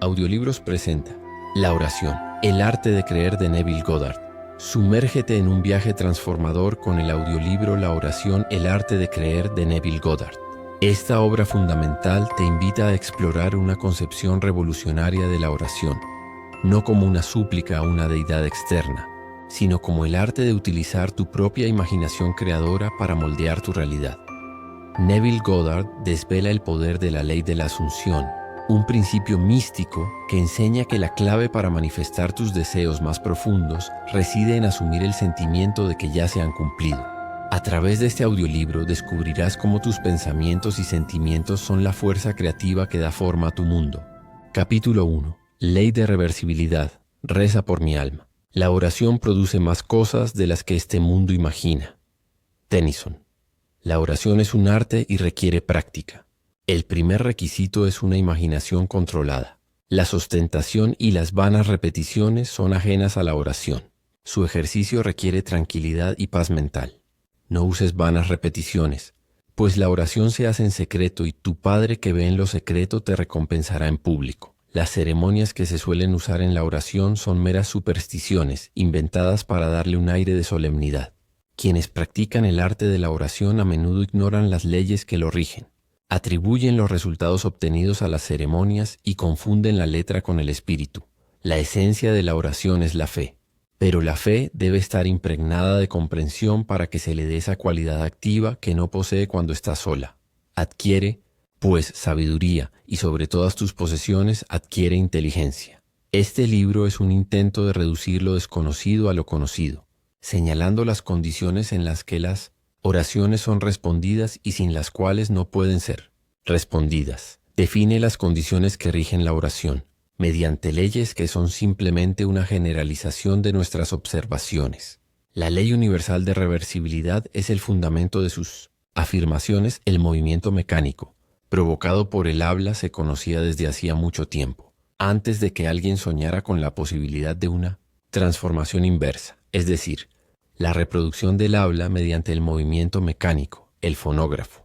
Audiolibros presenta La oración, el arte de creer de Neville Goddard. Sumérgete en un viaje transformador con el audiolibro La oración, el arte de creer de Neville Goddard. Esta obra fundamental te invita a explorar una concepción revolucionaria de la oración, no como una súplica a una deidad externa, sino como el arte de utilizar tu propia imaginación creadora para moldear tu realidad. Neville Goddard desvela el poder de la ley de la asunción, un principio místico que enseña que la clave para manifestar tus deseos más profundos reside en asumir el sentimiento de que ya se han cumplido. A través de este audiolibro descubrirás cómo tus pensamientos y sentimientos son la fuerza creativa que da forma a tu mundo. Capítulo 1. Ley de reversibilidad. Reza por mi alma. La oración produce más cosas de las que este mundo imagina. Tennyson. La oración es un arte y requiere práctica. El primer requisito es una imaginación controlada. La ostentación y las vanas repeticiones son ajenas a la oración. Su ejercicio requiere tranquilidad y paz mental. No uses vanas repeticiones, pues la oración se hace en secreto y tu Padre que ve en lo secreto te recompensará en público. Las ceremonias que se suelen usar en la oración son meras supersticiones, inventadas para darle un aire de solemnidad. Quienes practican el arte de la oración a menudo ignoran las leyes que lo rigen. Atribuyen los resultados obtenidos a las ceremonias y confunden la letra con el espíritu. La esencia de la oración es la fe, pero la fe debe estar impregnada de comprensión para que se le dé esa cualidad activa que no posee cuando está sola. Adquiere, pues, sabiduría y sobre todas tus posesiones adquiere inteligencia. Este libro es un intento de reducir lo desconocido a lo conocido, señalando las condiciones en las que las oraciones son respondidas y sin las cuales no pueden ser respondidas. Define las condiciones que rigen la oración, mediante leyes que son simplemente una generalización de nuestras observaciones. La ley universal de reversibilidad es el fundamento de sus afirmaciones. El movimiento mecánico, provocado por el habla, se conocía desde hacía mucho tiempo, antes de que alguien soñara con la posibilidad de una transformación inversa, es decir, la reproducción del habla mediante el movimiento mecánico, el fonógrafo.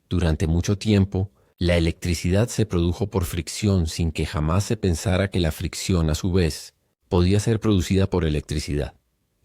Durante mucho tiempo, la electricidad se produjo por fricción sin que jamás se pensara que la fricción, a su vez, podía ser producida por electricidad.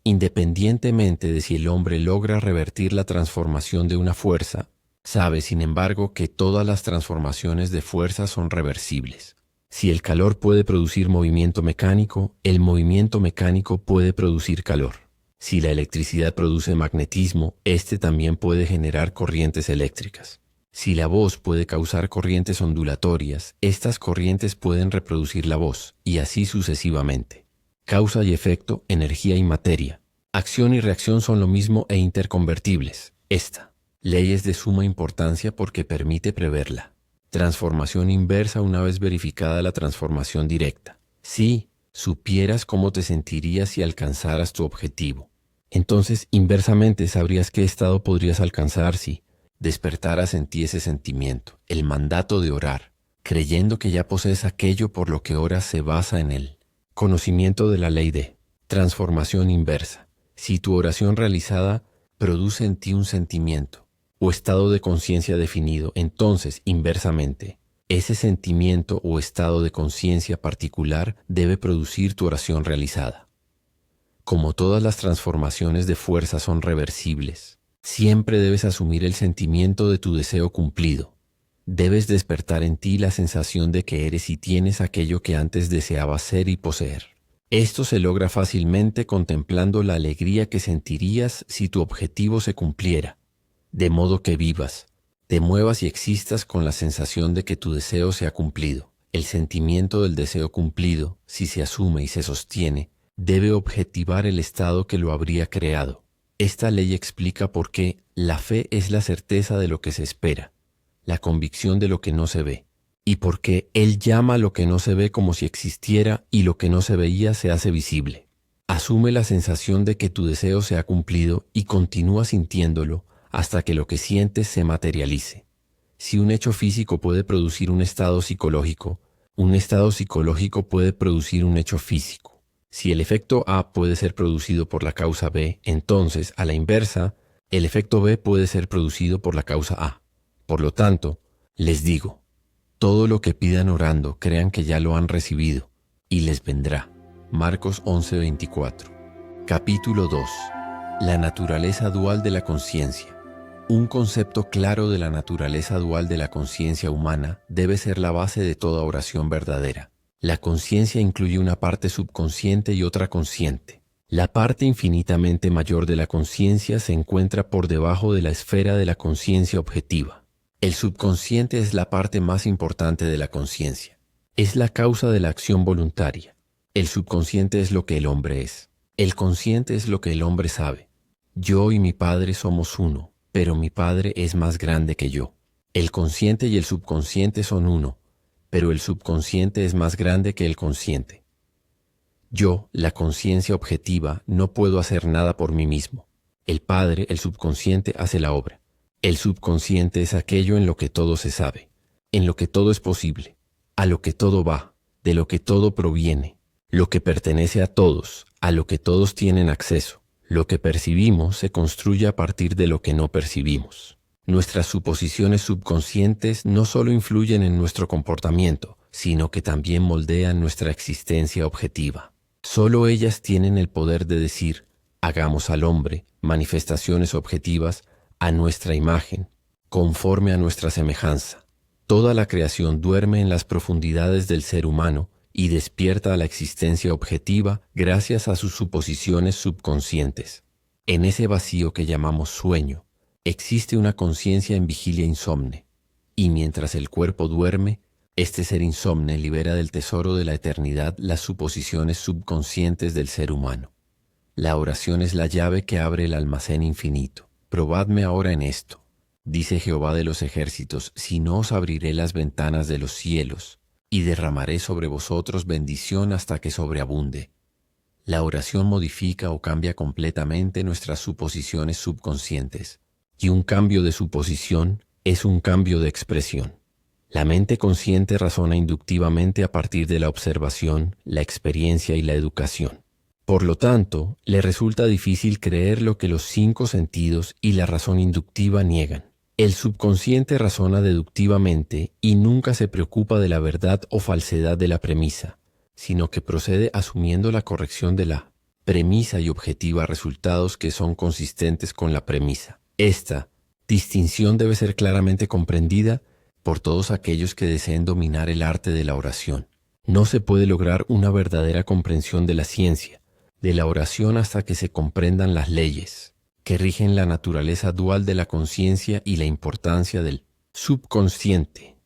Independientemente de si el hombre logra revertir la transformación de una fuerza, sabe, sin embargo, que todas las transformaciones de fuerza son reversibles. Si el calor puede producir movimiento mecánico, el movimiento mecánico puede producir calor. Si la electricidad produce magnetismo, este también puede generar corrientes eléctricas. Si la voz puede causar corrientes ondulatorias, estas corrientes pueden reproducir la voz, y así sucesivamente. Causa y efecto, energía y materia. Acción y reacción son lo mismo e interconvertibles. Esta ley es de suma importancia porque permite preverla. Transformación inversa una vez verificada la transformación directa. Si supieras cómo te sentirías si alcanzaras tu objetivo, entonces inversamente sabrías qué estado podrías alcanzar si despertaras en ti ese sentimiento, el mandato de orar, creyendo que ya posees aquello por lo que oras se basa en el conocimiento de la ley de transformación inversa. Si tu oración realizada produce en ti un sentimiento o estado de conciencia definido, entonces, inversamente, ese sentimiento o estado de conciencia particular debe producir tu oración realizada. Como todas las transformaciones de fuerza son reversibles, siempre debes asumir el sentimiento de tu deseo cumplido. Debes despertar en ti la sensación de que eres y tienes aquello que antes deseabas ser y poseer. Esto se logra fácilmente contemplando la alegría que sentirías si tu objetivo se cumpliera, de modo que vivas, te muevas y existas con la sensación de que tu deseo se ha cumplido. El sentimiento del deseo cumplido, si se asume y se sostiene, debe objetivar el estado que lo habría creado. Esta ley explica por qué la fe es la certeza de lo que se espera, la convicción de lo que no se ve, y por qué Él llama lo que no se ve como si existiera y lo que no se veía se hace visible. Asume la sensación de que tu deseo se ha cumplido y continúa sintiéndolo hasta que lo que sientes se materialice. Si un hecho físico puede producir un estado psicológico puede producir un hecho físico. Si el efecto A puede ser producido por la causa B, entonces, a la inversa, el efecto B puede ser producido por la causa A. Por lo tanto, les digo, Todo lo que pidan orando, crean que ya lo han recibido, y les vendrá. Marcos 11:24. Capítulo 2. La naturaleza dual de la conciencia. Un concepto claro de la naturaleza dual de la conciencia humana debe ser la base de toda oración verdadera. La conciencia incluye una parte subconsciente y otra consciente. La parte infinitamente mayor de la conciencia se encuentra por debajo de la esfera de la conciencia objetiva. El subconsciente es la parte más importante de la conciencia. Es la causa de la acción voluntaria. El subconsciente es lo que el hombre es. El consciente es lo que el hombre sabe. Yo y mi Padre somos uno, pero mi Padre es más grande que yo. El consciente y el subconsciente son uno, pero el subconsciente es más grande que el consciente. Yo, la conciencia objetiva, no puedo hacer nada por mí mismo. El Padre, el subconsciente, hace la obra. El subconsciente es aquello en lo que todo se sabe, en lo que todo es posible, a lo que todo va, de lo que todo proviene, lo que pertenece a todos, a lo que todos tienen acceso. Lo que percibimos se construye a partir de lo que no percibimos. Nuestras suposiciones subconscientes no solo influyen en nuestro comportamiento, sino que también moldean nuestra existencia objetiva. Solo ellas tienen el poder de decir, hagamos al hombre, manifestaciones objetivas, a nuestra imagen, conforme a nuestra semejanza. Toda la creación duerme en las profundidades del ser humano y despierta a la existencia objetiva gracias a sus suposiciones subconscientes. En ese vacío que llamamos sueño, existe una conciencia en vigilia insomne, y mientras el cuerpo duerme, este ser insomne libera del tesoro de la eternidad las suposiciones subconscientes del ser humano. La oración es la llave que abre el almacén infinito. Probadme ahora en esto, dice Jehová de los ejércitos, si no os abriré las ventanas de los cielos, y derramaré sobre vosotros bendición hasta que sobreabunde. La oración modifica o cambia completamente nuestras suposiciones subconscientes, y un cambio de suposición es un cambio de expresión. La mente consciente razona inductivamente a partir de la observación, la experiencia y la educación. Por lo tanto, le resulta difícil creer lo que los 5 sentidos y la razón inductiva niegan. El subconsciente razona deductivamente y nunca se preocupa de la verdad o falsedad de la premisa, sino que procede asumiendo la corrección de la premisa y objetiva resultados que son consistentes con la premisa. Esta distinción debe ser claramente comprendida por todos aquellos que deseen dominar el arte de la oración. No se puede lograr una verdadera comprensión de la ciencia, de la oración hasta que se comprendan las leyes que rigen la naturaleza dual de la conciencia y la importancia del subconsciente.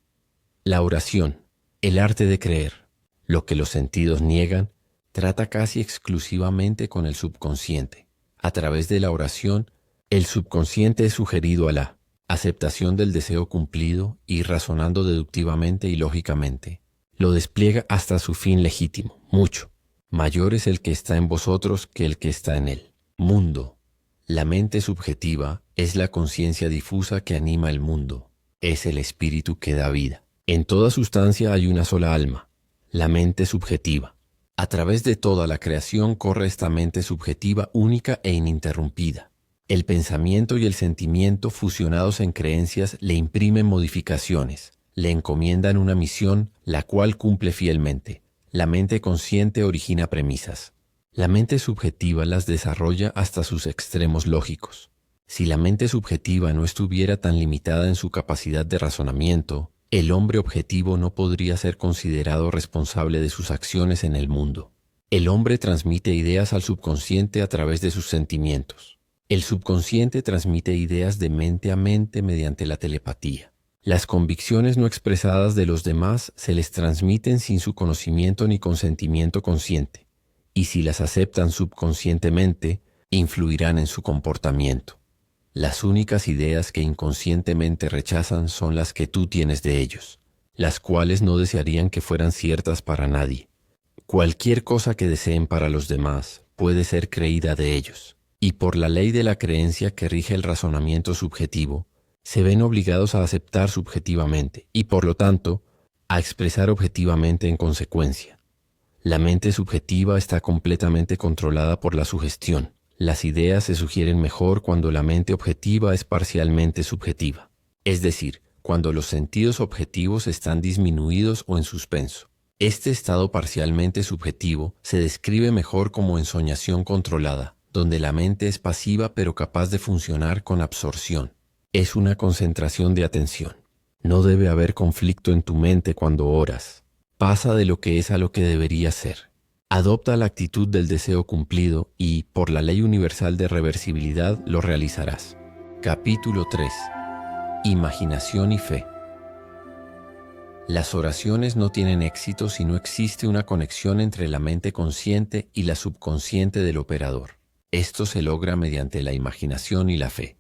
La oración, el arte de creer, lo que los sentidos niegan, trata casi exclusivamente con el subconsciente. A través de la oración, el subconsciente es sugerido a la aceptación del deseo cumplido y razonando deductivamente y lógicamente, lo despliega hasta su fin legítimo, mucho. Mayor es el que está en vosotros que el que está en él. Mundo. La mente subjetiva es la conciencia difusa que anima el mundo. Es el espíritu que da vida. En toda sustancia hay una sola alma, la mente subjetiva. A través de toda la creación corre esta mente subjetiva única e ininterrumpida. El pensamiento y el sentimiento fusionados en creencias le imprimen modificaciones, le encomiendan una misión, la cual cumple fielmente. La mente consciente origina premisas. La mente subjetiva las desarrolla hasta sus extremos lógicos. Si la mente subjetiva no estuviera tan limitada en su capacidad de razonamiento, el hombre objetivo no podría ser considerado responsable de sus acciones en el mundo. El hombre transmite ideas al subconsciente a través de sus sentimientos. El subconsciente transmite ideas de mente a mente mediante la telepatía. Las convicciones no expresadas de los demás se les transmiten sin su conocimiento ni consentimiento consciente, y si las aceptan subconscientemente, influirán en su comportamiento. Las únicas ideas que inconscientemente rechazan son las que tú tienes de ellos, las cuales no desearían que fueran ciertas para nadie. Cualquier cosa que deseen para los demás puede ser creída de ellos, y por la ley de la creencia que rige el razonamiento subjetivo, se ven obligados a aceptar subjetivamente y, por lo tanto, a expresar objetivamente en consecuencia. La mente subjetiva está completamente controlada por la sugestión. Las ideas se sugieren mejor cuando la mente objetiva es parcialmente subjetiva. Es decir, cuando los sentidos objetivos están disminuidos o en suspenso. Este estado parcialmente subjetivo se describe mejor como ensoñación controlada, donde la mente es pasiva pero capaz de funcionar con absorción. Es una concentración de atención. No debe haber conflicto en tu mente cuando oras. Pasa de lo que es a lo que debería ser. Adopta la actitud del deseo cumplido y, por la ley universal de reversibilidad, lo realizarás. Capítulo 3. Imaginación y fe. Las oraciones no tienen éxito si no existe una conexión entre la mente consciente y la subconsciente del operador. Esto se logra mediante la imaginación y la fe.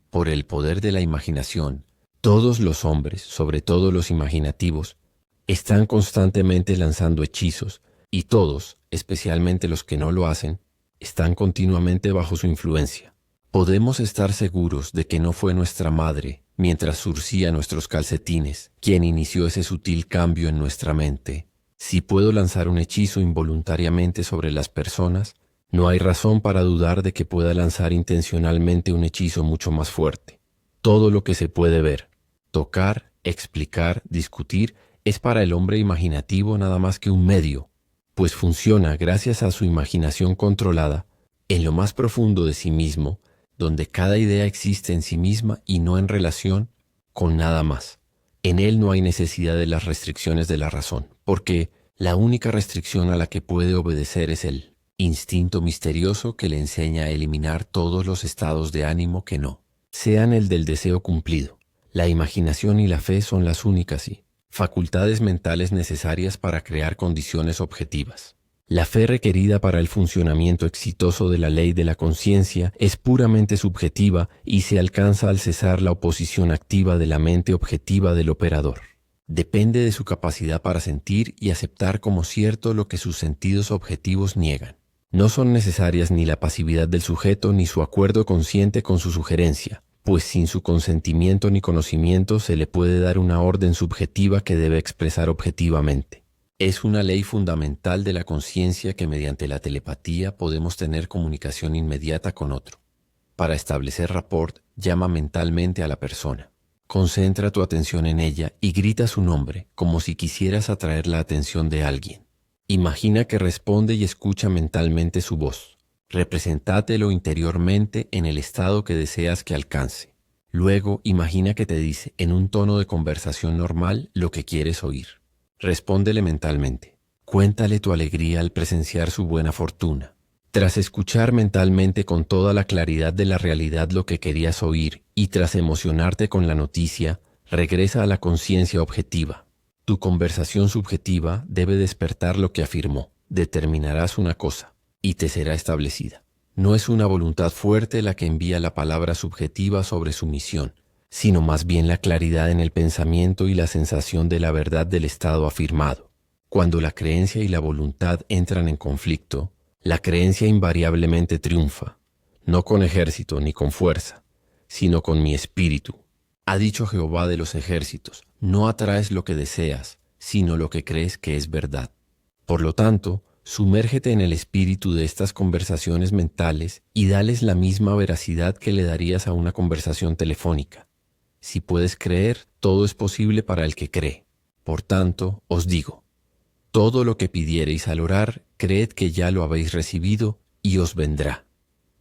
Por el poder de la imaginación, todos los hombres, sobre todo los imaginativos, están constantemente lanzando hechizos y todos, especialmente los que no lo hacen, están continuamente bajo su influencia. Podemos estar seguros de que no fue nuestra madre, mientras zurcía nuestros calcetines, quien inició ese sutil cambio en nuestra mente. Si puedo lanzar un hechizo involuntariamente sobre las personas, no hay razón para dudar de que pueda lanzar intencionalmente un hechizo mucho más fuerte. Todo lo que se puede ver, tocar, explicar, discutir, es para el hombre imaginativo nada más que un medio, pues funciona gracias a su imaginación controlada en lo más profundo de sí mismo, donde cada idea existe en sí misma y no en relación con nada más. En él no hay necesidad de las restricciones de la razón, porque la única restricción a la que puede obedecer es el instinto misterioso que le enseña a eliminar todos los estados de ánimo que no sean el del deseo cumplido. La imaginación y la fe son las únicas facultades mentales necesarias para crear condiciones objetivas. La fe requerida para el funcionamiento exitoso de la ley de la conciencia es puramente subjetiva y se alcanza al cesar la oposición activa de la mente objetiva del operador. Depende de su capacidad para sentir y aceptar como cierto lo que sus sentidos objetivos niegan. No son necesarias ni la pasividad del sujeto ni su acuerdo consciente con su sugerencia, pues sin su consentimiento ni conocimiento se le puede dar una orden subjetiva que debe expresar objetivamente. Es una ley fundamental de la conciencia que mediante la telepatía podemos tener comunicación inmediata con otro. Para establecer rapport, llama mentalmente a la persona. Concentra tu atención en ella y grita su nombre, como si quisieras atraer la atención de alguien. Imagina que responde y escucha mentalmente su voz. Representátelo interiormente en el estado que deseas que alcance. Luego, imagina que te dice, en un tono de conversación normal, lo que quieres oír. Respóndele mentalmente. Cuéntale tu alegría al presenciar su buena fortuna. Tras escuchar mentalmente con toda la claridad de la realidad lo que querías oír y tras emocionarte con la noticia, regresa a la conciencia objetiva. Tu conversación subjetiva debe despertar lo que afirmó. Determinarás una cosa y te será establecida. No es una voluntad fuerte la que envía la palabra subjetiva sobre su misión, sino más bien la claridad en el pensamiento y la sensación de la verdad del estado afirmado. Cuando la creencia y la voluntad entran en conflicto, la creencia invariablemente triunfa, no con ejército ni con fuerza, sino con mi espíritu. Ha dicho Jehová de los ejércitos, no atraes lo que deseas, sino lo que crees que es verdad. Por lo tanto, sumérgete en el espíritu de estas conversaciones mentales y dales la misma veracidad que le darías a una conversación telefónica. Si puedes creer, todo es posible para el que cree. Por tanto, os digo, todo lo que pidiereis al orar, creed que ya lo habéis recibido y os vendrá.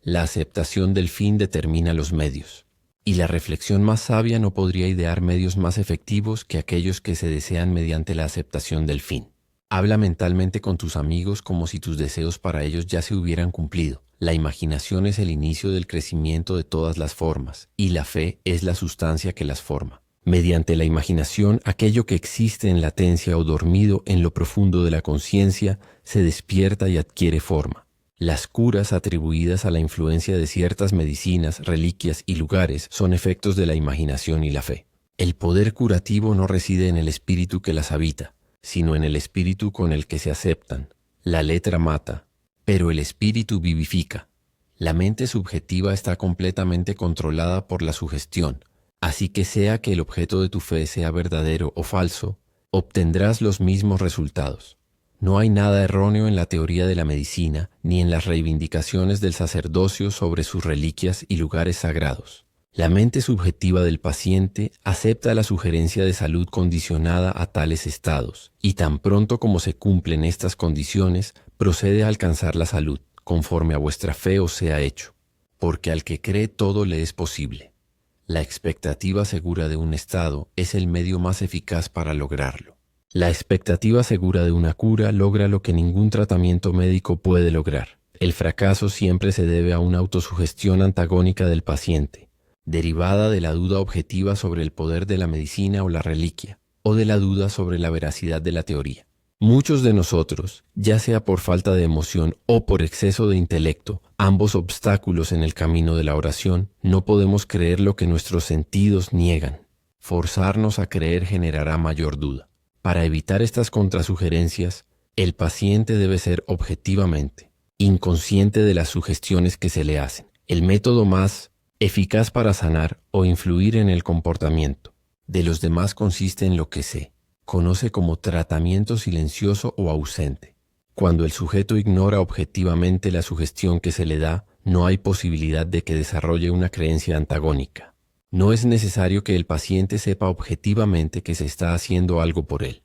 La aceptación del fin determina los medios, y la reflexión más sabia no podría idear medios más efectivos que aquellos que se desean mediante la aceptación del fin. Habla mentalmente con tus amigos como si tus deseos para ellos ya se hubieran cumplido. La imaginación es el inicio del crecimiento de todas las formas, y la fe es la sustancia que las forma. Mediante la imaginación, aquello que existe en latencia o dormido en lo profundo de la conciencia se despierta y adquiere forma. Las curas atribuidas a la influencia de ciertas medicinas, reliquias y lugares son efectos de la imaginación y la fe. El poder curativo no reside en el espíritu que las habita, sino en el espíritu con el que se aceptan. La letra mata, pero el espíritu vivifica. La mente subjetiva está completamente controlada por la sugestión, así que sea que el objeto de tu fe sea verdadero o falso, obtendrás los mismos resultados. No hay nada erróneo en la teoría de la medicina ni en las reivindicaciones del sacerdocio sobre sus reliquias y lugares sagrados. La mente subjetiva del paciente acepta la sugerencia de salud condicionada a tales estados y tan pronto como se cumplen estas condiciones, procede a alcanzar la salud, conforme a vuestra fe os sea hecho, porque al que cree todo le es posible. La expectativa segura de un estado es el medio más eficaz para lograrlo. La expectativa segura de una cura logra lo que ningún tratamiento médico puede lograr. El fracaso siempre se debe a una autosugestión antagónica del paciente, derivada de la duda objetiva sobre el poder de la medicina o la reliquia, o de la duda sobre la veracidad de la teoría. Muchos de nosotros, ya sea por falta de emoción o por exceso de intelecto, ambos obstáculos en el camino de la oración, no podemos creer lo que nuestros sentidos niegan. Forzarnos a creer generará mayor duda. Para evitar estas contrasugerencias, el paciente debe ser objetivamente inconsciente de las sugestiones que se le hacen. El método más eficaz para sanar o influir en el comportamiento de los demás consiste en lo que se conoce como tratamiento silencioso o ausente. Cuando el sujeto ignora objetivamente la sugestión que se le da, no hay posibilidad de que desarrolle una creencia antagónica. No es necesario que el paciente sepa objetivamente que se está haciendo algo por él.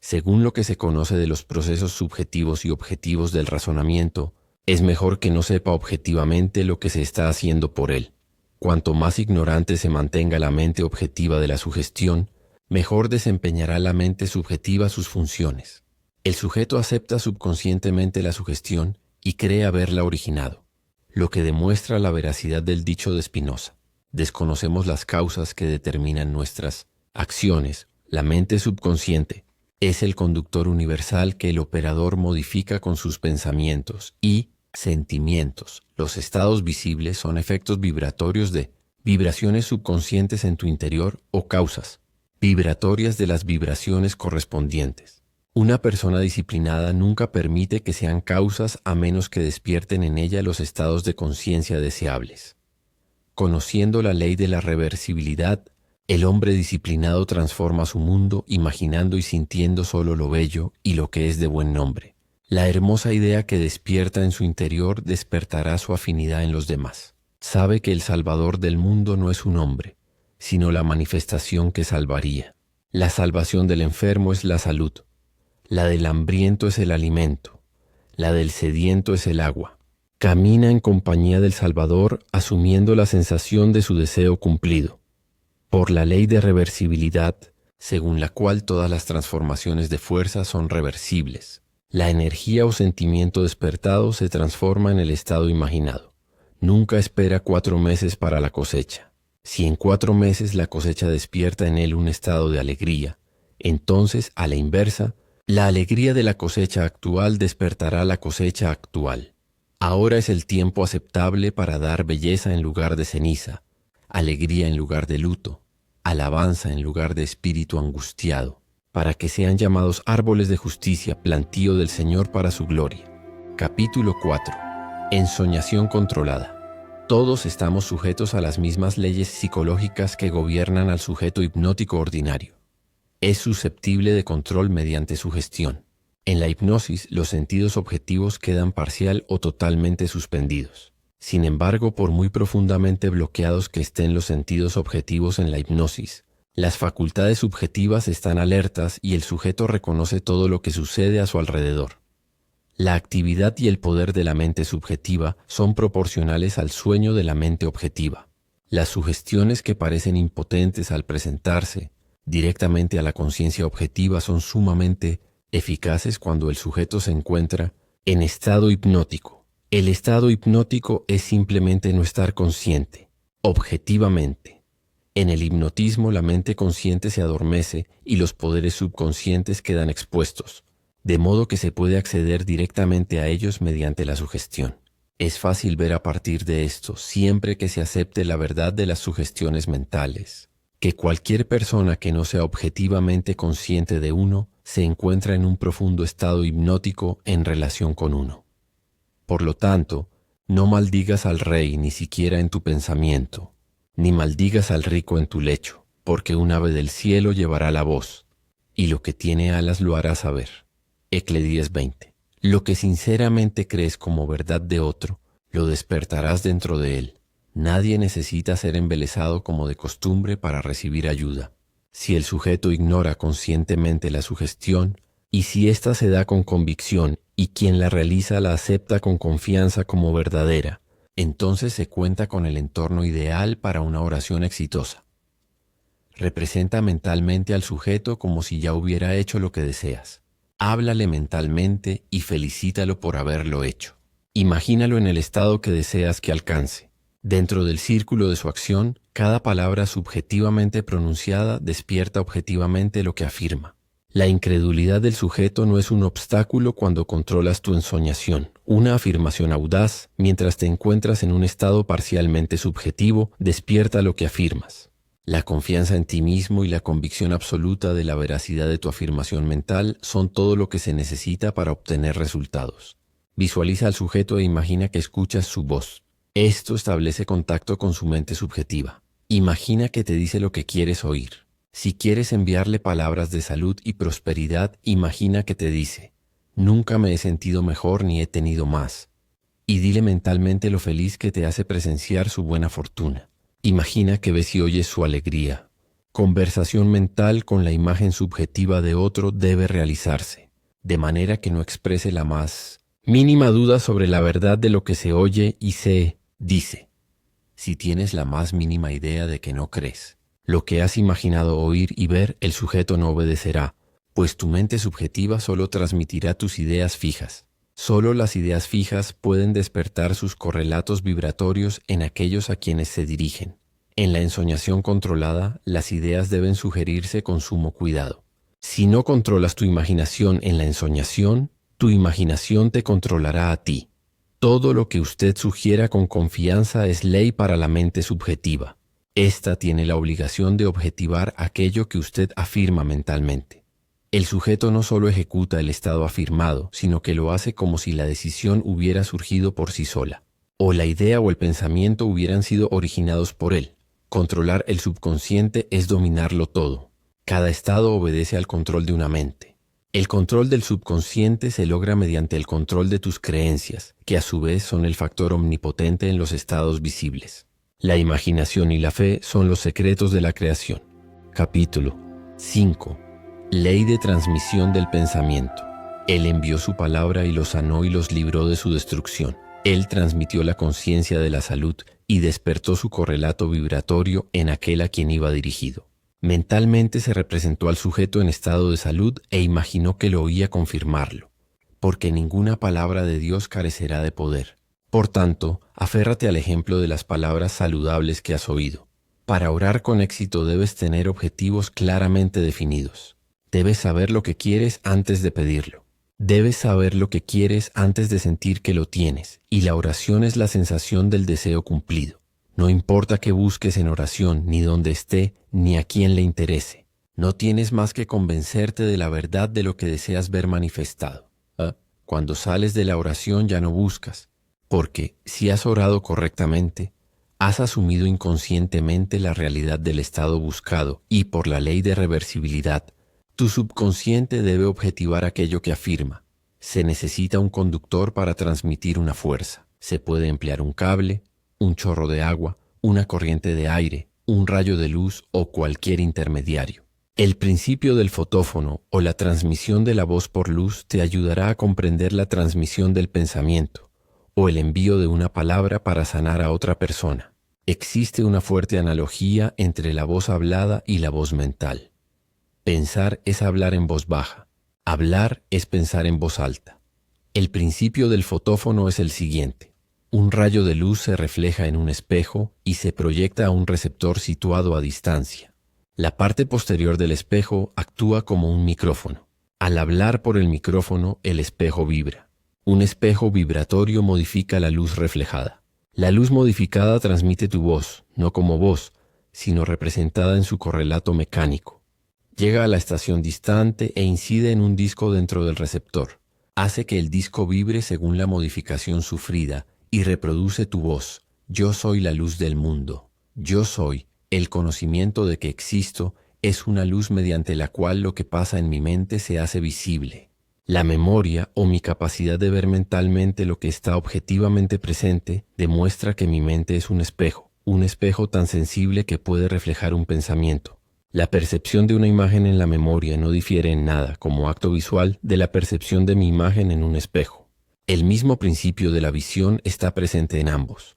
Según lo que se conoce de los procesos subjetivos y objetivos del razonamiento, es mejor que no sepa objetivamente lo que se está haciendo por él. Cuanto más ignorante se mantenga la mente objetiva de la sugestión, mejor desempeñará la mente subjetiva sus funciones. El sujeto acepta subconscientemente la sugestión y cree haberla originado, lo que demuestra la veracidad del dicho de Spinoza. Desconocemos las causas que determinan nuestras acciones. La mente subconsciente es el conductor universal que el operador modifica con sus pensamientos y sentimientos. Los estados visibles son efectos vibratorios de vibraciones subconscientes en tu interior o causas vibratorias de las vibraciones correspondientes. Una persona disciplinada nunca permite que sean causas a menos que despierten en ella los estados de conciencia deseables. Conociendo la ley de la reversibilidad, el hombre disciplinado transforma su mundo imaginando y sintiendo solo lo bello y lo que es de buen nombre. La hermosa idea que despierta en su interior despertará su afinidad en los demás. Sabe que el Salvador del mundo no es un hombre, sino la manifestación que salvaría. La salvación del enfermo es la salud. La del hambriento es el alimento. La del sediento es el agua. Camina en compañía del Salvador asumiendo la sensación de su deseo cumplido. Por la ley de reversibilidad, según la cual todas las transformaciones de fuerza son reversibles. La energía o sentimiento despertado se transforma en el estado imaginado. Nunca espera 4 meses para la cosecha. Si en 4 meses la cosecha despierta en él un estado de alegría, entonces, a la inversa, la alegría de la cosecha actual despertará la cosecha actual. Ahora es el tiempo aceptable para dar belleza en lugar de ceniza, alegría en lugar de luto, alabanza en lugar de espíritu angustiado, para que sean llamados árboles de justicia, plantío del Señor para su gloria. Capítulo 4. Ensoñación controlada. Todos estamos sujetos a las mismas leyes psicológicas que gobiernan al sujeto hipnótico ordinario. Es susceptible de control mediante sugestión. En la hipnosis, los sentidos objetivos quedan parcial o totalmente suspendidos. Sin embargo, por muy profundamente bloqueados que estén los sentidos objetivos en la hipnosis, las facultades subjetivas están alertas y el sujeto reconoce todo lo que sucede a su alrededor. La actividad y el poder de la mente subjetiva son proporcionales al sueño de la mente objetiva. Las sugestiones que parecen impotentes al presentarse directamente a la conciencia objetiva son sumamente eficaces cuando el sujeto se encuentra en estado hipnótico. El estado hipnótico es simplemente no estar consciente, objetivamente. En el hipnotismo la mente consciente se adormece y los poderes subconscientes quedan expuestos, de modo que se puede acceder directamente a ellos mediante la sugestión. Es fácil ver a partir de esto, siempre que se acepte la verdad de las sugestiones mentales, que cualquier persona que no sea objetivamente consciente de uno se encuentra en un profundo estado hipnótico en relación con uno. Por lo tanto, no maldigas al rey ni siquiera en tu pensamiento, ni maldigas al rico en tu lecho, porque un ave del cielo llevará la voz, y lo que tiene alas lo hará saber. Eclesiastés 20. Lo que sinceramente crees como verdad de otro, lo despertarás dentro de él. Nadie necesita ser embelesado como de costumbre para recibir ayuda. Si el sujeto ignora conscientemente la sugestión, y si ésta se da con convicción y quien la realiza la acepta con confianza como verdadera, entonces se cuenta con el entorno ideal para una oración exitosa. Representa mentalmente al sujeto como si ya hubiera hecho lo que deseas. Háblale mentalmente y felicítalo por haberlo hecho. Imagínalo en el estado que deseas que alcance. Dentro del círculo de su acción, cada palabra subjetivamente pronunciada despierta objetivamente lo que afirma. La incredulidad del sujeto no es un obstáculo cuando controlas tu ensoñación. Una afirmación audaz, mientras te encuentras en un estado parcialmente subjetivo, despierta lo que afirmas. La confianza en ti mismo y la convicción absoluta de la veracidad de tu afirmación mental son todo lo que se necesita para obtener resultados. Visualiza al sujeto e imagina que escuchas su voz. Esto establece contacto con su mente subjetiva. Imagina que te dice lo que quieres oír. Si quieres enviarle palabras de salud y prosperidad, imagina que te dice: nunca me he sentido mejor ni he tenido más. Y dile mentalmente lo feliz que te hace presenciar su buena fortuna. Imagina que ves y oyes su alegría. Conversación mental con la imagen subjetiva de otro debe realizarse, de manera que no exprese la más mínima duda sobre la verdad de lo que se oye y se dice. Si tienes la más mínima idea de que no crees lo que has imaginado oír y ver, el sujeto no obedecerá, pues tu mente subjetiva solo transmitirá tus ideas fijas. Solo las ideas fijas pueden despertar sus correlatos vibratorios en aquellos a quienes se dirigen. En la ensoñación controlada, las ideas deben sugerirse con sumo cuidado. Si no controlas tu imaginación en la ensoñación, tu imaginación te controlará a ti. Todo lo que usted sugiera con confianza es ley para la mente subjetiva. Esta tiene la obligación de objetivar aquello que usted afirma mentalmente. El sujeto no solo ejecuta el estado afirmado, sino que lo hace como si la decisión hubiera surgido por sí sola, o la idea o el pensamiento hubieran sido originados por él. Controlar el subconsciente es dominarlo todo. Cada estado obedece al control de una mente. El control del subconsciente se logra mediante el control de tus creencias, que a su vez son el factor omnipotente en los estados visibles. La imaginación y la fe son los secretos de la creación. Capítulo 5. Ley de transmisión del pensamiento. Él envió su palabra y los sanó y los libró de su destrucción. Él transmitió la conciencia de la salud y despertó su correlato vibratorio en aquel a quien iba dirigido. Mentalmente se representó al sujeto en estado de salud e imaginó que lo oía confirmarlo, porque ninguna palabra de Dios carecerá de poder. Por tanto, aférrate al ejemplo de las palabras saludables que has oído. Para orar con éxito debes tener objetivos claramente definidos. Debes saber lo que quieres antes de pedirlo. Debes saber lo que quieres antes de sentir que lo tienes, y la oración es la sensación del deseo cumplido. No importa qué busques en oración, ni dónde esté, ni a quién le interese. No tienes más que convencerte de la verdad de lo que deseas ver manifestado. Cuando sales de la oración ya no buscas, porque si has orado correctamente, has asumido inconscientemente la realidad del estado buscado y por la ley de reversibilidad, tu subconsciente debe objetivar aquello que afirma. Se necesita un conductor para transmitir una fuerza. Se puede emplear un cable, un chorro de agua, una corriente de aire, un rayo de luz o cualquier intermediario. El principio del fotófono o la transmisión de la voz por luz te ayudará a comprender la transmisión del pensamiento o el envío de una palabra para sanar a otra persona. Existe una fuerte analogía entre la voz hablada y la voz mental. Pensar es hablar en voz baja. Hablar es pensar en voz alta. El principio del fotófono es el siguiente. Un rayo de luz se refleja en un espejo y se proyecta a un receptor situado a distancia. La parte posterior del espejo actúa como un micrófono. Al hablar por el micrófono, el espejo vibra. Un espejo vibratorio modifica la luz reflejada. La luz modificada transmite tu voz, no como voz, sino representada en su correlato mecánico. Llega a la estación distante e incide en un disco dentro del receptor. Hace que el disco vibre según la modificación sufrida y reproduce tu voz. Yo soy la luz del mundo. Yo soy. El conocimiento de que existo es una luz mediante la cual lo que pasa en mi mente se hace visible. La memoria o mi capacidad de ver mentalmente lo que está objetivamente presente demuestra que mi mente es un espejo tan sensible que puede reflejar un pensamiento. La percepción de una imagen en la memoria no difiere en nada, como acto visual, de la percepción de mi imagen en un espejo. El mismo principio de la visión está presente en ambos.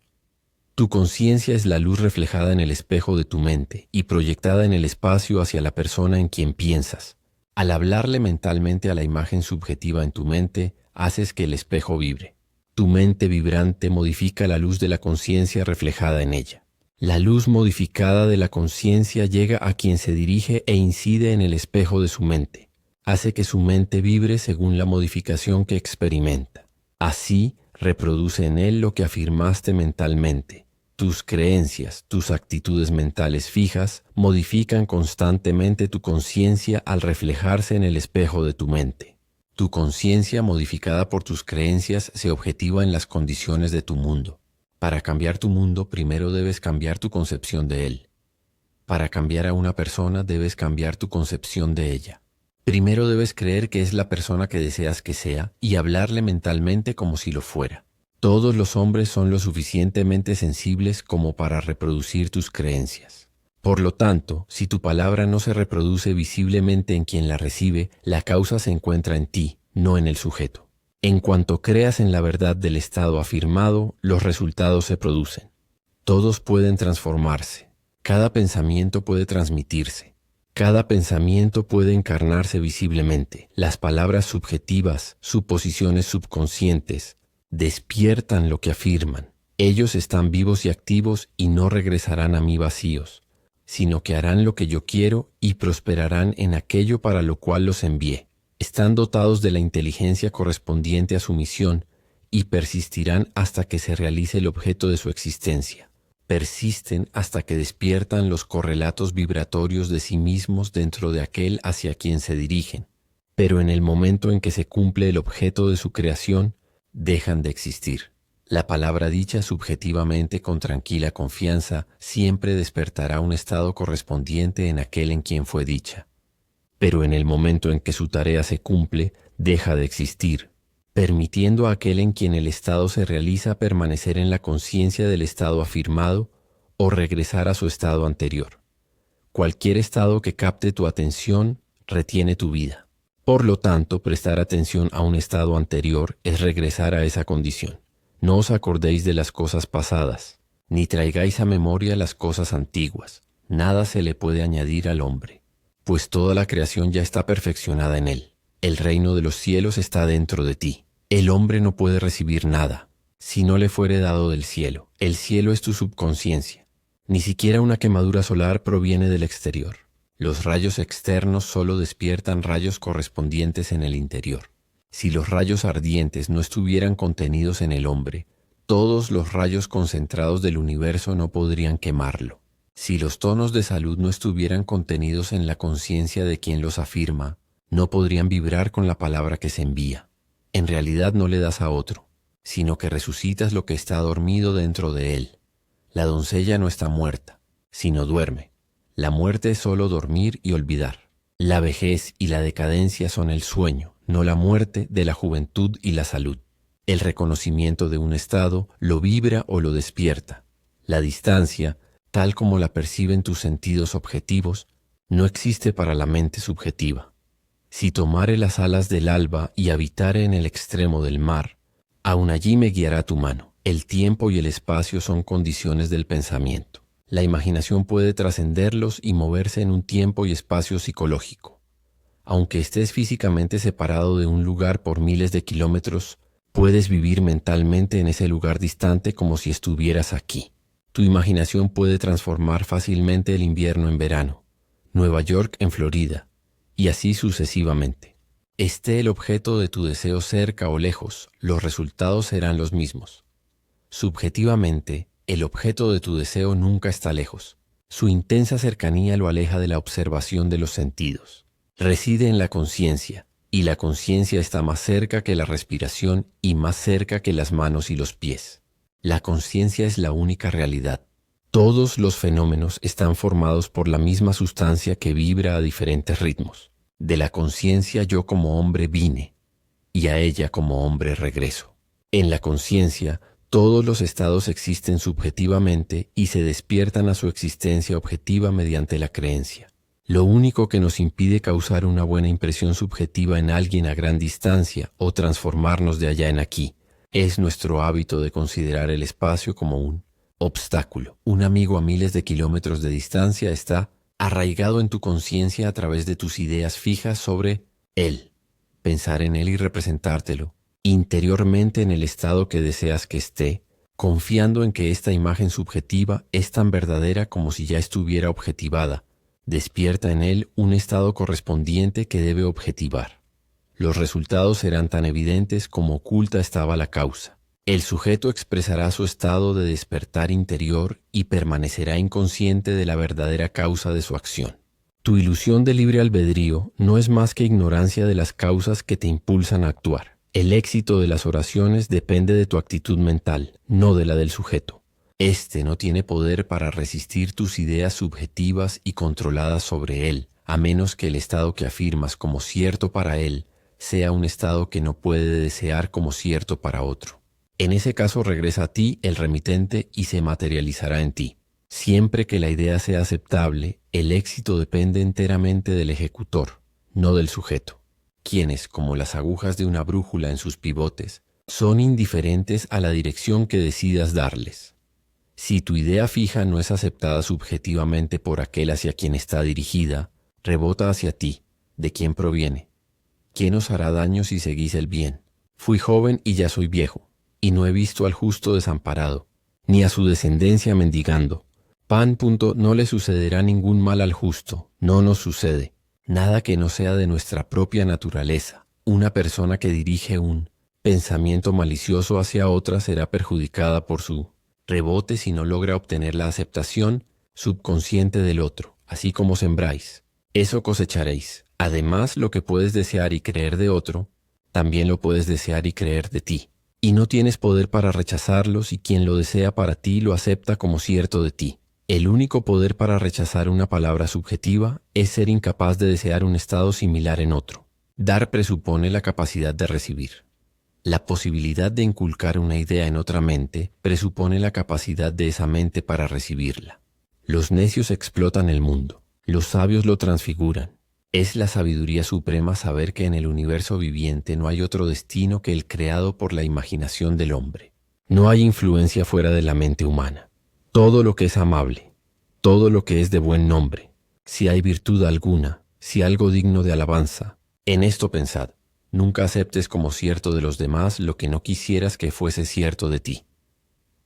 Tu conciencia es la luz reflejada en el espejo de tu mente y proyectada en el espacio hacia la persona en quien piensas. Al hablarle mentalmente a la imagen subjetiva en tu mente, haces que el espejo vibre. Tu mente vibrante modifica la luz de la conciencia reflejada en ella. La luz modificada de la conciencia llega a quien se dirige e incide en el espejo de su mente. Hace que su mente vibre según la modificación que experimenta. Así, reproduce en él lo que afirmaste mentalmente. Tus creencias, tus actitudes mentales fijas, modifican constantemente tu conciencia al reflejarse en el espejo de tu mente. Tu conciencia modificada por tus creencias se objetiva en las condiciones de tu mundo. Para cambiar tu mundo, primero debes cambiar tu concepción de él. Para cambiar a una persona, debes cambiar tu concepción de ella. Primero debes creer que es la persona que deseas que sea y hablarle mentalmente como si lo fuera. Todos los hombres son lo suficientemente sensibles como para reproducir tus creencias. Por lo tanto, si tu palabra no se reproduce visiblemente en quien la recibe, la causa se encuentra en ti, no en el sujeto. En cuanto creas en la verdad del estado afirmado, los resultados se producen. Todos pueden transformarse. Cada pensamiento puede transmitirse. Cada pensamiento puede encarnarse visiblemente. Las palabras subjetivas, suposiciones subconscientes, despiertan lo que afirman. Ellos están vivos y activos y no regresarán a mí vacíos, sino que harán lo que yo quiero y prosperarán en aquello para lo cual los envié. Están dotados de la inteligencia correspondiente a su misión y persistirán hasta que se realice el objeto de su existencia. Persisten hasta que despiertan los correlatos vibratorios de sí mismos dentro de aquel hacia quien se dirigen. Pero en el momento en que se cumple el objeto de su creación, dejan de existir. La palabra dicha subjetivamente con tranquila confianza siempre despertará un estado correspondiente en aquel en quien fue dicha. Pero en el momento en que su tarea se cumple, deja de existir, permitiendo a aquel en quien el estado se realiza permanecer en la conciencia del estado afirmado o regresar a su estado anterior. Cualquier estado que capte tu atención retiene tu vida. Por lo tanto, prestar atención a un estado anterior es regresar a esa condición. No os acordéis de las cosas pasadas, ni traigáis a memoria las cosas antiguas. Nada se le puede añadir al hombre, pues toda la creación ya está perfeccionada en él. El reino de los cielos está dentro de ti. El hombre no puede recibir nada, si no le fuere dado del cielo. El cielo es tu subconsciencia. Ni siquiera una quemadura solar proviene del exterior. Los rayos externos solo despiertan rayos correspondientes en el interior. Si los rayos ardientes no estuvieran contenidos en el hombre, todos los rayos concentrados del universo no podrían quemarlo. Si los tonos de salud no estuvieran contenidos en la conciencia de quien los afirma, no podrían vibrar con la palabra que se envía. En realidad no le das a otro, sino que resucitas lo que está dormido dentro de él. La doncella no está muerta, sino duerme. La muerte es solo dormir y olvidar. La vejez y la decadencia son el sueño, no la muerte de la juventud y la salud. El reconocimiento de un estado lo vibra o lo despierta. La distancia, tal como la perciben tus sentidos objetivos, no existe para la mente subjetiva. Si tomare las alas del alba y habitare en el extremo del mar, aun allí me guiará tu mano. El tiempo y el espacio son condiciones del pensamiento. La imaginación puede trascenderlos y moverse en un tiempo y espacio psicológico. Aunque estés físicamente separado de un lugar por miles de kilómetros, puedes vivir mentalmente en ese lugar distante como si estuvieras aquí. Tu imaginación puede transformar fácilmente el invierno en verano, Nueva York en Florida, y así sucesivamente. Esté el objeto de tu deseo cerca o lejos, los resultados serán los mismos. Subjetivamente, el objeto de tu deseo nunca está lejos. Su intensa cercanía lo aleja de la observación de los sentidos. Reside en la conciencia, y la conciencia está más cerca que la respiración y más cerca que las manos y los pies. La conciencia es la única realidad. Todos los fenómenos están formados por la misma sustancia que vibra a diferentes ritmos. De la conciencia yo como hombre vine. y a ella como hombre regreso. En la conciencia, todos los estados existen subjetivamente y se despiertan a su existencia objetiva mediante la creencia. Lo único que nos impide causar una buena impresión subjetiva en alguien a gran distancia o transformarnos de allá en aquí es nuestro hábito de considerar el espacio como un obstáculo. Un amigo a miles de kilómetros de distancia está arraigado en tu conciencia a través de tus ideas fijas sobre él. Pensar en él y representártelo interiormente en el estado que deseas que esté, confiando en que esta imagen subjetiva es tan verdadera como si ya estuviera objetivada, despierta en él un estado correspondiente que debe objetivar. Los resultados serán tan evidentes como oculta estaba la causa. El sujeto expresará su estado de despertar interior y permanecerá inconsciente de la verdadera causa de su acción. Tu ilusión de libre albedrío no es más que ignorancia de las causas que te impulsan a actuar. El éxito de las oraciones depende de tu actitud mental, no de la del sujeto. Este no tiene poder para resistir tus ideas subjetivas y controladas sobre él, a menos que el estado que afirmas como cierto para él sea un estado que no puede desear como cierto para otro. En ese caso regresa a ti el remitente y se materializará en ti. Siempre que la idea sea aceptable, el éxito depende enteramente del ejecutor, no del sujeto, quienes, como las agujas de una brújula en sus pivotes, son indiferentes a la dirección que decidas darles. Si tu idea fija no es aceptada subjetivamente por aquel hacia quien está dirigida, rebota hacia ti, de quien proviene. ¿Quién os hará daño si seguís el bien? Fui joven y ya soy viejo, y no he visto al justo desamparado, ni a su descendencia mendigando. Pan. No le sucederá ningún mal al justo, no nos sucede. Nada que no sea de nuestra propia naturaleza. Una persona que dirige un pensamiento malicioso hacia otra será perjudicada por su rebote si no logra obtener la aceptación subconsciente del otro. Así como sembráis, eso cosecharéis. Además, lo que puedes desear y creer de otro, también lo puedes desear y creer de ti. Y no tienes poder para rechazarlo si quien lo desea para ti lo acepta como cierto de ti. El único poder para rechazar una palabra subjetiva es ser incapaz de desear un estado similar en otro. Dar presupone la capacidad de recibir. La posibilidad de inculcar una idea en otra mente presupone la capacidad de esa mente para recibirla. Los necios explotan el mundo, los sabios lo transfiguran. Es la sabiduría suprema saber que en el universo viviente no hay otro destino que el creado por la imaginación del hombre. No hay influencia fuera de la mente humana. Todo lo que es amable, todo lo que es de buen nombre, si hay virtud alguna, si algo digno de alabanza, en esto pensad. Nunca aceptes como cierto de los demás lo que no quisieras que fuese cierto de ti.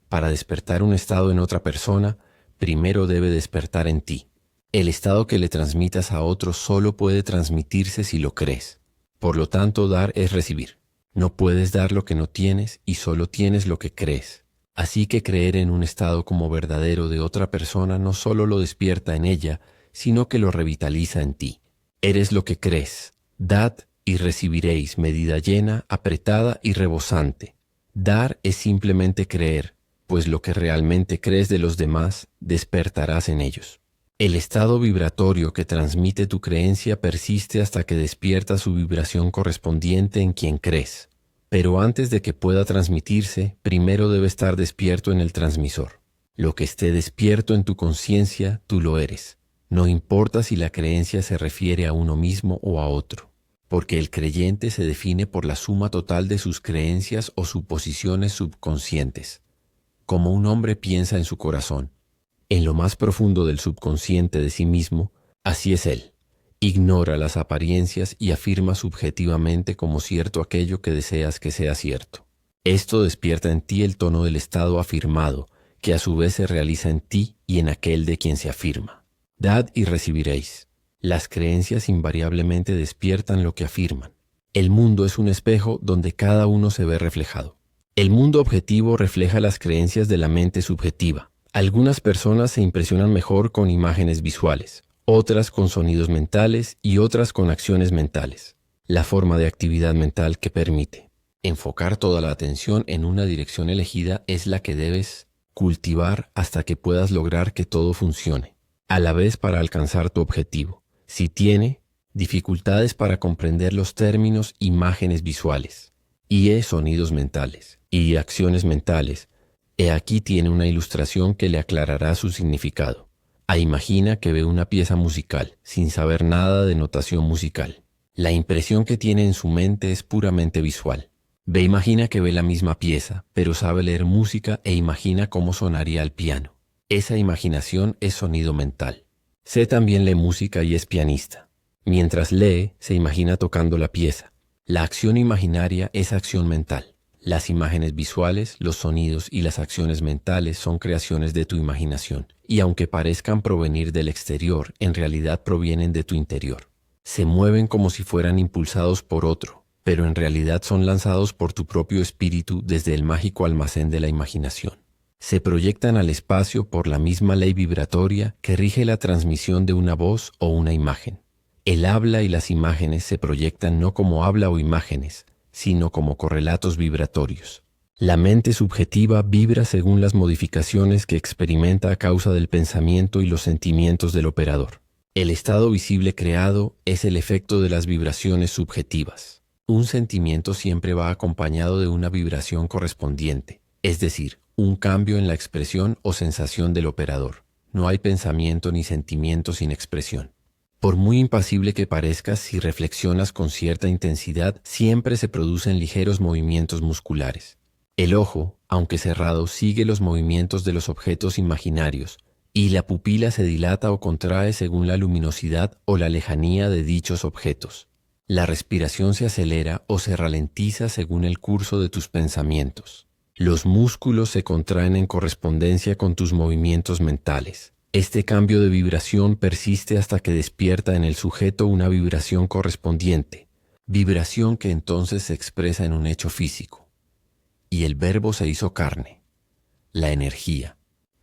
Para despertar un estado en otra persona, primero debe despertar en ti. El estado que le transmitas a otro solo puede transmitirse si lo crees. Por lo tanto, dar es recibir. No puedes dar lo que no tienes y solo tienes lo que crees. Así que creer en un estado como verdadero de otra persona no solo lo despierta en ella, sino que lo revitaliza en ti. Eres lo que crees. Dad y recibiréis medida llena, apretada y rebosante. Dar es simplemente creer, pues lo que realmente crees de los demás, despertarás en ellos. El estado vibratorio que transmite tu creencia persiste hasta que despierta su vibración correspondiente en quien crees. Pero antes de que pueda transmitirse, primero debe estar despierto en el transmisor. Lo que esté despierto en tu conciencia, tú lo eres. No importa si la creencia se refiere a uno mismo o a otro, porque el creyente se define por la suma total de sus creencias o suposiciones subconscientes. Como un hombre piensa en su corazón, en lo más profundo del subconsciente de sí mismo, así es él. Ignora las apariencias y afirma subjetivamente como cierto aquello que deseas que sea cierto. Esto despierta en ti el tono del estado afirmado, que a su vez se realiza en ti y en aquel de quien se afirma. Dad y recibiréis. Las creencias invariablemente despiertan lo que afirman. El mundo es un espejo donde cada uno se ve reflejado. El mundo objetivo refleja las creencias de la mente subjetiva. Algunas personas se impresionan mejor con imágenes visuales, otras con sonidos mentales y otras con acciones mentales. La forma de actividad mental que permite enfocar toda la atención en una dirección elegida es la que debes cultivar hasta que puedas lograr que todo funcione, a la vez para alcanzar tu objetivo. Si tiene, dificultades para comprender los términos imágenes visuales, y sonidos mentales, y acciones mentales. Aquí tiene una ilustración que le aclarará su significado. Imagina que ve una pieza musical, sin saber nada de notación musical. La impresión que tiene en su mente es puramente visual. Imagina que ve la misma pieza, pero sabe leer música e imagina cómo sonaría el piano. Esa imaginación es sonido mental. C también lee música y es pianista. Mientras lee, se imagina tocando la pieza. La acción imaginaria es acción mental. Las imágenes visuales, los sonidos y las acciones mentales son creaciones de tu imaginación, y aunque parezcan provenir del exterior, en realidad provienen de tu interior. Se mueven como si fueran impulsados por otro, pero en realidad son lanzados por tu propio espíritu desde el mágico almacén de la imaginación. Se proyectan al espacio por la misma ley vibratoria que rige la transmisión de una voz o una imagen. El habla y las imágenes se proyectan no como habla o imágenes, sino como correlatos vibratorios. La mente subjetiva vibra según las modificaciones que experimenta a causa del pensamiento y los sentimientos del operador. El estado visible creado es el efecto de las vibraciones subjetivas. Un sentimiento siempre va acompañado de una vibración correspondiente, es decir, un cambio en la expresión o sensación del operador. No hay pensamiento ni sentimiento sin expresión. Por muy impasible que parezcas, si reflexionas con cierta intensidad, siempre se producen ligeros movimientos musculares. El ojo, aunque cerrado, sigue los movimientos de los objetos imaginarios, y la pupila se dilata o contrae según la luminosidad o la lejanía de dichos objetos. La respiración se acelera o se ralentiza según el curso de tus pensamientos. Los músculos se contraen en correspondencia con tus movimientos mentales. Este cambio de vibración persiste hasta que despierta en el sujeto una vibración correspondiente, vibración que entonces se expresa en un hecho físico. Y el verbo se hizo carne, la energía.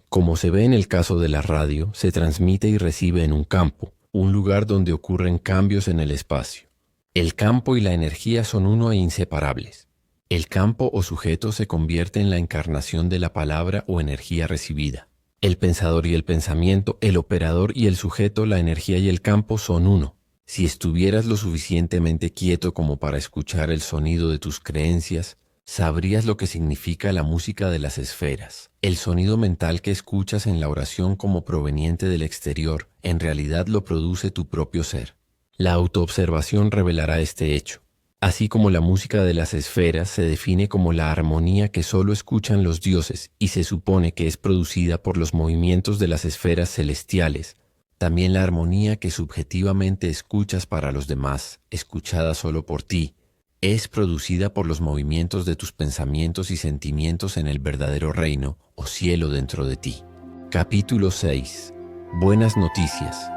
Como se ve en el caso de la radio, se transmite y recibe en un campo, un lugar donde ocurren cambios en el espacio. El campo y la energía son uno e inseparables. El campo o sujeto se convierte en la encarnación de la palabra o energía recibida. El pensador y el pensamiento, el operador y el sujeto, la energía y el campo son uno. Si estuvieras lo suficientemente quieto como para escuchar el sonido de tus creencias, sabrías lo que significa la música de las esferas. El sonido mental que escuchas en la oración como proveniente del exterior, en realidad lo produce tu propio ser. La autoobservación revelará este hecho. Así como la música de las esferas se define como la armonía que solo escuchan los dioses y se supone que es producida por los movimientos de las esferas celestiales, también la armonía que subjetivamente escuchas para los demás, escuchada solo por ti, es producida por los movimientos de tus pensamientos y sentimientos en el verdadero reino o cielo dentro de ti. Capítulo 6. Buenas noticias.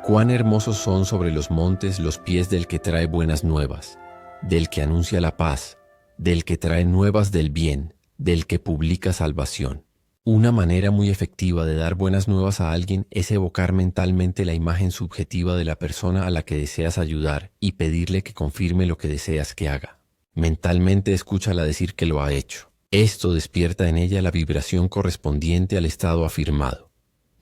Cuán hermosos son sobre los montes los pies del que trae buenas nuevas, del que anuncia la paz, del que trae nuevas del bien, del que publica salvación. Una manera muy efectiva de dar buenas nuevas a alguien es evocar mentalmente la imagen subjetiva de la persona a la que deseas ayudar y pedirle que confirme lo que deseas que haga. Mentalmente escúchala decir que lo ha hecho. Esto despierta en ella la vibración correspondiente al estado afirmado,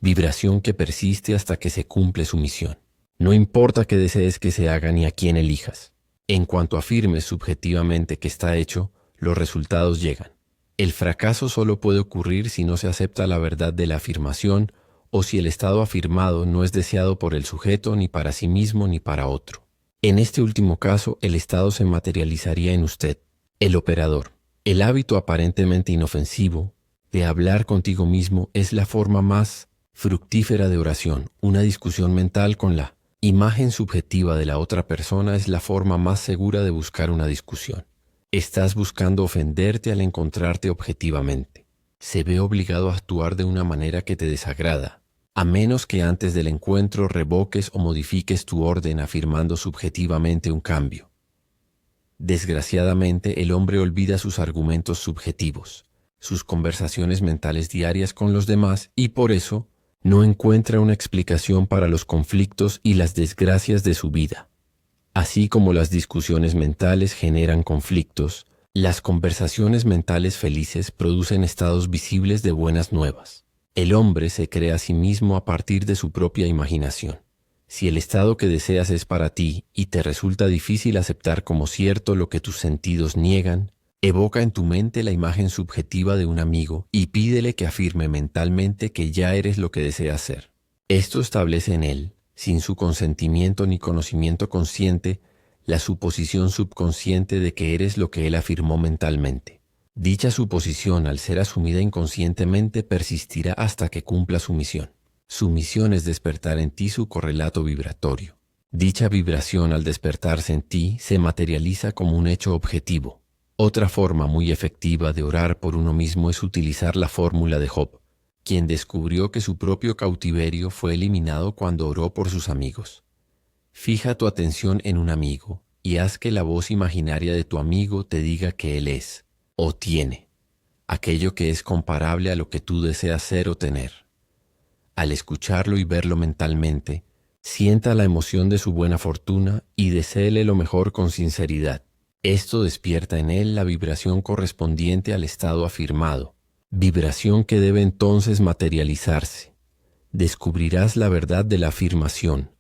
vibración que persiste hasta que se cumple su misión. No importa qué desees que se haga ni a quién elijas. En cuanto afirmes subjetivamente que está hecho, los resultados llegan. El fracaso solo puede ocurrir si no se acepta la verdad de la afirmación o si el estado afirmado no es deseado por el sujeto ni para sí mismo ni para otro. En este último caso, el estado se materializaría en usted, el operador. El hábito aparentemente inofensivo de hablar contigo mismo es la forma más fructífera de oración. Una discusión mental con la imagen subjetiva de la otra persona es la forma más segura de buscar una discusión. Estás buscando ofenderte al encontrarte objetivamente. Se ve obligado a actuar de una manera que te desagrada, a menos que antes del encuentro revoques o modifiques tu orden afirmando subjetivamente un cambio. Desgraciadamente, el hombre olvida sus argumentos subjetivos, sus conversaciones mentales diarias con los demás y por eso no encuentra una explicación para los conflictos y las desgracias de su vida. Así como las discusiones mentales generan conflictos, las conversaciones mentales felices producen estados visibles de buenas nuevas. El hombre se crea a sí mismo a partir de su propia imaginación. Si el estado que deseas es para ti y te resulta difícil aceptar como cierto lo que tus sentidos niegan, evoca en tu mente la imagen subjetiva de un amigo y pídele que afirme mentalmente que ya eres lo que deseas ser. Esto establece en él, sin su consentimiento ni conocimiento consciente, la suposición subconsciente de que eres lo que él afirmó mentalmente. Dicha suposición, al ser asumida inconscientemente, persistirá hasta que cumpla su misión. Su misión es despertar en ti su correlato vibratorio. Dicha vibración, al despertarse en ti, se materializa como un hecho objetivo. Otra forma muy efectiva de orar por uno mismo es utilizar la fórmula de Job, quien descubrió que su propio cautiverio fue eliminado cuando oró por sus amigos. Fija tu atención en un amigo y haz que la voz imaginaria de tu amigo te diga que él es, o tiene, aquello que es comparable a lo que tú deseas ser o tener. Al escucharlo y verlo mentalmente, sienta la emoción de su buena fortuna y deséele lo mejor con sinceridad. Esto despierta en él la vibración correspondiente al estado afirmado, vibración que debe entonces materializarse. Descubrirás la verdad de la afirmación.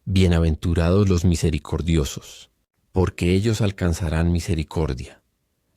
Bienaventurados los misericordiosos, porque ellos alcanzarán misericordia.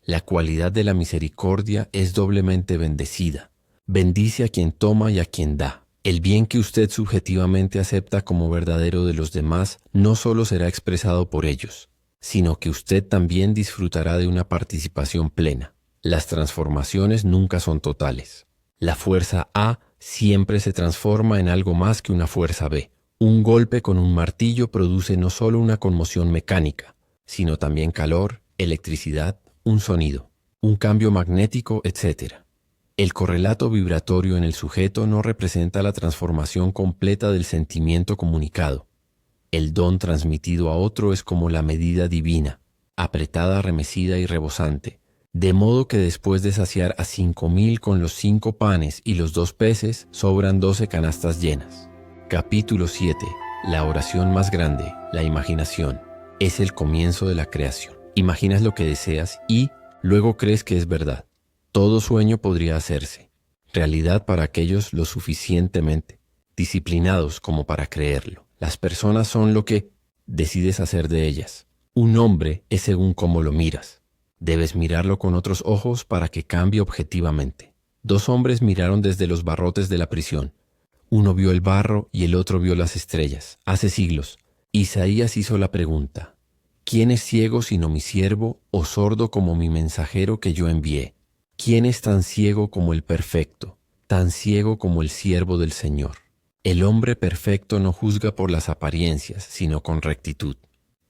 La cualidad de la misericordia es doblemente bendecida. Bendice a quien toma y a quien da. El bien que usted subjetivamente acepta como verdadero de los demás no solo será expresado por ellos, sino que usted también disfrutará de una participación plena. Las transformaciones nunca son totales. La fuerza A siempre se transforma en algo más que una fuerza B. Un golpe con un martillo produce no solo una conmoción mecánica, sino también calor, electricidad, un sonido, un cambio magnético, etc. El correlato vibratorio en el sujeto no representa la transformación completa del sentimiento comunicado. El don transmitido a otro es como la medida divina, apretada, remecida y rebosante, de modo que después de saciar a 5,000 con los 5 panes y los 2 peces, sobran 12 canastas llenas. Capítulo 7. La oración más grande, la imaginación, es el comienzo de la creación. Imaginas lo que deseas y luego crees que es verdad. Todo sueño podría hacerse realidad para aquellos lo suficientemente disciplinados como para creerlo. Las personas son lo que decides hacer de ellas. Un hombre es según cómo lo miras. Debes mirarlo con otros ojos para que cambie objetivamente. 2 hombres miraron desde los barrotes de la prisión. Uno vio el barro y el otro vio las estrellas. Hace siglos, Isaías hizo la pregunta: ¿quién es ciego sino mi siervo, o sordo como mi mensajero que yo envié? ¿Quién es tan ciego como el perfecto, tan ciego como el siervo del Señor? El hombre perfecto no juzga por las apariencias, sino con rectitud.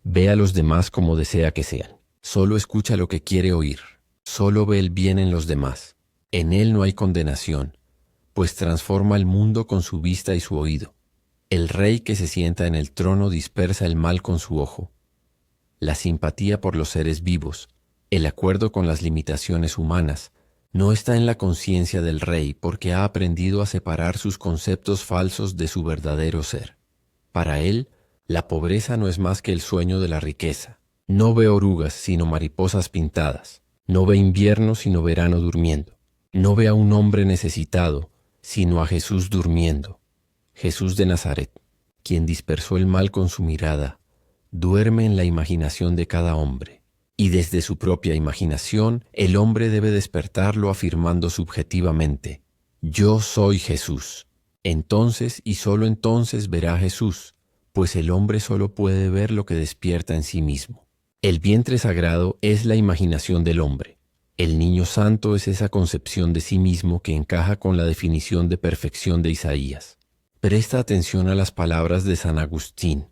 Ve a los demás como desea que sean. Solo escucha lo que quiere oír. Solo ve el bien en los demás. En él no hay condenación, pues transforma el mundo con su vista y su oído. El rey que se sienta en el trono dispersa el mal con su ojo. La simpatía por los seres vivos, el acuerdo con las limitaciones humanas, no está en la conciencia del rey porque ha aprendido a separar sus conceptos falsos de su verdadero ser. Para él, la pobreza no es más que el sueño de la riqueza. No ve orugas sino mariposas pintadas. No ve invierno sino verano durmiendo. No ve a un hombre necesitado sino a Jesús durmiendo. Jesús de Nazaret, quien dispersó el mal con su mirada, duerme en la imaginación de cada hombre. Y desde su propia imaginación, el hombre debe despertarlo afirmando subjetivamente: yo soy Jesús. Entonces y solo entonces verá a Jesús, pues el hombre solo puede ver lo que despierta en sí mismo. El vientre sagrado es la imaginación del hombre. El niño santo es esa concepción de sí mismo que encaja con la definición de perfección de Isaías. Presta atención a las palabras de San Agustín.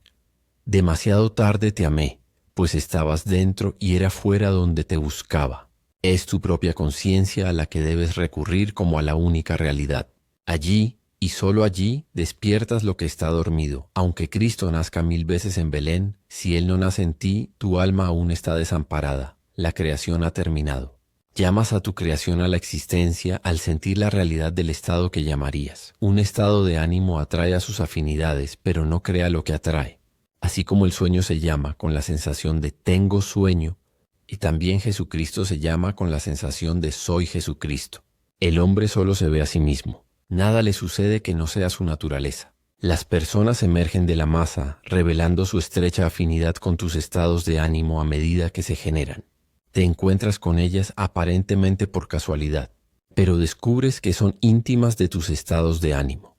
Demasiado tarde te amé, pues estabas dentro y era fuera donde te buscaba. Es tu propia conciencia a la que debes recurrir como a la única realidad. Allí, y solo allí, despiertas lo que está dormido. Aunque Cristo nazca 1000 veces en Belén, si Él no nace en ti, tu alma aún está desamparada. La creación ha terminado. Llamas a tu creación a la existencia al sentir la realidad del estado que llamarías. Un estado de ánimo atrae a sus afinidades, pero no crea lo que atrae. Así como el sueño se llama con la sensación de tengo sueño, y también Jesucristo se llama con la sensación de soy Jesucristo. El hombre solo se ve a sí mismo. Nada le sucede que no sea su naturaleza. Las personas emergen de la masa, revelando su estrecha afinidad con tus estados de ánimo a medida que se generan. Te encuentras con ellas aparentemente por casualidad, pero descubres que son íntimas de tus estados de ánimo.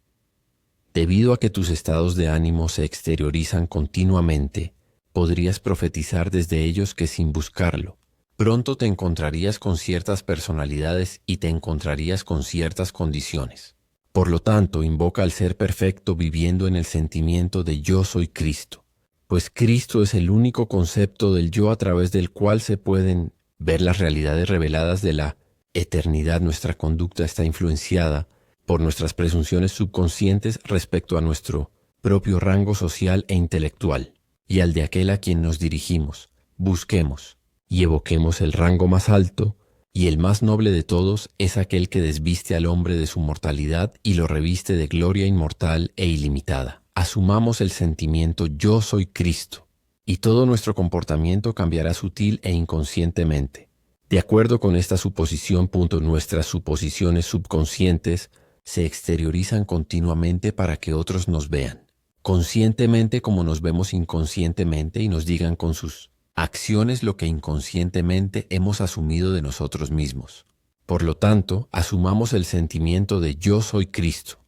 Debido a que tus estados de ánimo se exteriorizan continuamente, podrías profetizar desde ellos que sin buscarlo, pronto te encontrarías con ciertas personalidades y te encontrarías con ciertas condiciones. Por lo tanto, invoca al Ser Perfecto viviendo en el sentimiento de yo soy Cristo, pues Cristo es el único concepto del yo a través del cual se pueden ver las realidades reveladas de la eternidad. Nuestra conducta está influenciada por nuestras presunciones subconscientes respecto a nuestro propio rango social e intelectual, y al de aquel a quien nos dirigimos. Busquemos y evoquemos el rango más alto, y el más noble de todos es aquel que desviste al hombre de su mortalidad y lo reviste de gloria inmortal e ilimitada. Asumamos el sentimiento yo soy Cristo, y todo nuestro comportamiento cambiará sutil e inconscientemente. De acuerdo con esta suposición, nuestras suposiciones subconscientes se exteriorizan continuamente para que otros nos vean, conscientemente como nos vemos inconscientemente, y nos digan con sus acciones lo que inconscientemente hemos asumido de nosotros mismos. Por lo tanto, asumamos el sentimiento de yo soy Cristo,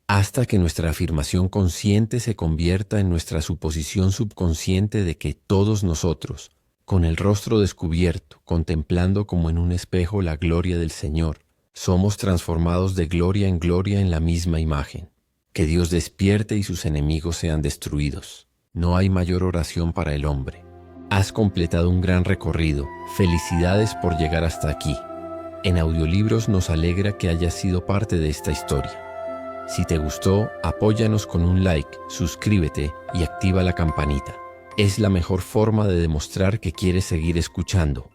hasta que nuestra afirmación consciente se convierta en nuestra suposición subconsciente de que todos nosotros, con el rostro descubierto, contemplando como en un espejo la gloria del Señor, somos transformados de gloria en la misma imagen. Que Dios despierte y sus enemigos sean destruidos. No hay mayor oración para el hombre. Has completado un gran recorrido. Felicidades por llegar hasta aquí. En Audiolibros nos alegra que hayas sido parte de esta historia. Si te gustó, apóyanos con un like, suscríbete y activa la campanita. Es la mejor forma de demostrar que quieres seguir escuchando